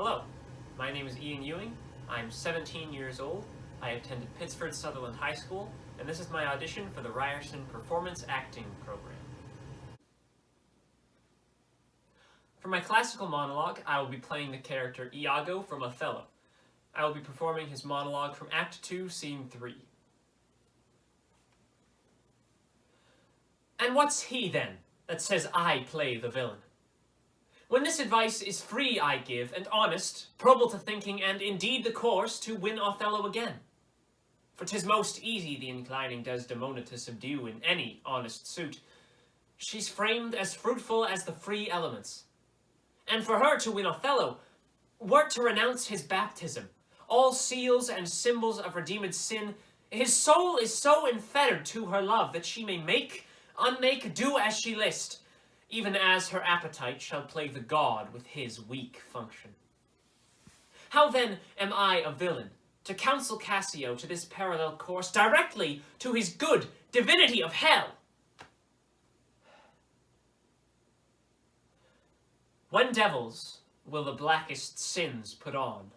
Hello, my name is Ewing. I'm 17 years old. I attended Pittsford Sutherland High School, and this is my audition for the Ryerson Performance Acting Program. For my classical monologue, I will be playing the character Iago from Othello. I will be performing his monologue from Act 2, Scene 3. And what's he, then, that says I play the villain? When this advice is free I give, and honest, probable to thinking, and indeed the course to win Othello again. For 'tis most easy the inclining Desdemona to subdue in any honest suit. She's framed as fruitful as the free elements. And for her to win Othello, were to renounce his baptism, all seals and symbols of redeemed sin, his soul is so enfettered to her love that she may make, unmake, do as she list, even as her appetite shall play the god with his weak function. How then am I a villain, to counsel Cassio to this parallel course, directly to his good divinity of hell? When devils will the blackest sins put on?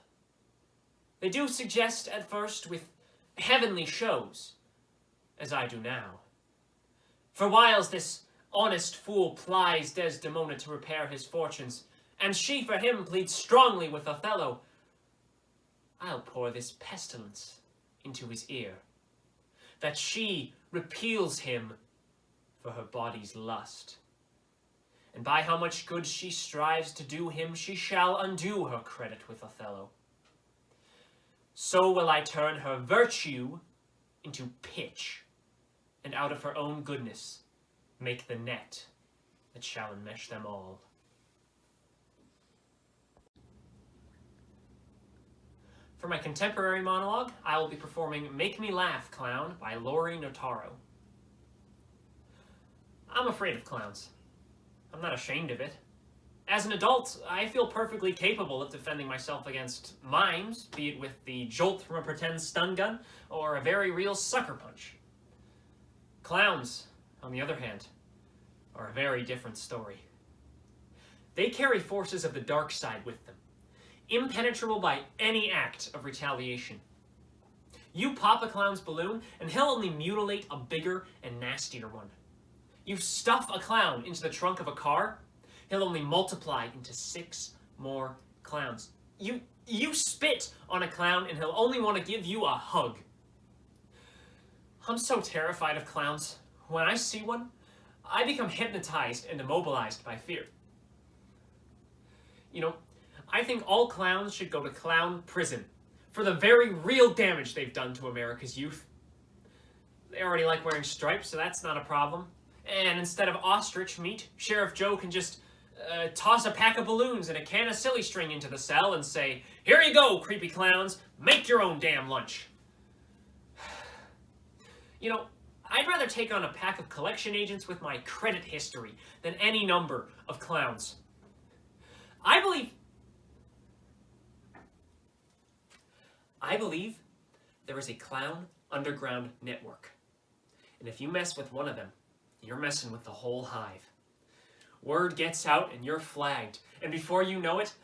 They do suggest at first with heavenly shows, as I do now. For whiles this honest fool plies Desdemona to repair his fortunes, and she for him pleads strongly with Othello, I'll pour this pestilence into his ear, that she repeals him for her body's lust. And by how much good she strives to do him, she shall undo her credit with Othello. So will I turn her virtue into pitch, and out of her own goodness make the net that shall enmesh them all. For my contemporary monologue, I will be performing Make Me Laugh, Clown by Laurie Notaro. I'm afraid of clowns. I'm not ashamed of it. As an adult, I feel perfectly capable of defending myself against mimes, be it with the jolt from a pretend stun gun or a very real sucker punch. Clowns, on the other hand, are a very different story. They carry forces of the dark side with them, impenetrable by any act of retaliation. You pop a clown's balloon, and he'll only mutilate a bigger and nastier one. You stuff a clown into the trunk of a car, he'll only multiply into 6 more clowns. You spit on a clown, and he'll only want to give you a hug. I'm so terrified of clowns. When I see one, I become hypnotized and immobilized by fear. You know, I think all clowns should go to clown prison for the very real damage they've done to America's youth. They already like wearing stripes, so that's not a problem. And instead of ostrich meat, Sheriff Joe can just toss a pack of balloons and a can of silly string into the cell and say, "Here you go, creepy clowns, make your own damn lunch." You know, I'd rather take on a pack of collection agents with my credit history than any number of clowns. I believe there is a clown underground network. And if you mess with one of them, you're messing with the whole hive. Word gets out and you're flagged. And before you know it,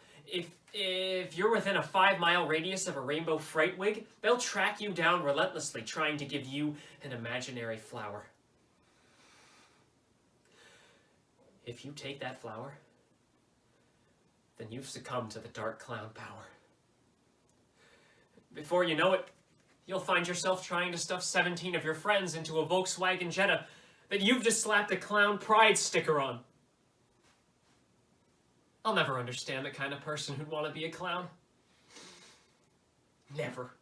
if you're within a 5-mile radius of a rainbow freight wig, they'll track you down relentlessly, trying to give you an imaginary flower. If you take that flower, then you've succumbed to the dark clown power. Before you know it, you'll find yourself trying to stuff 17 of your friends into a Volkswagen Jetta that you've just slapped a clown pride sticker on. I'll never understand the kind of person who'd want to be a clown. Never.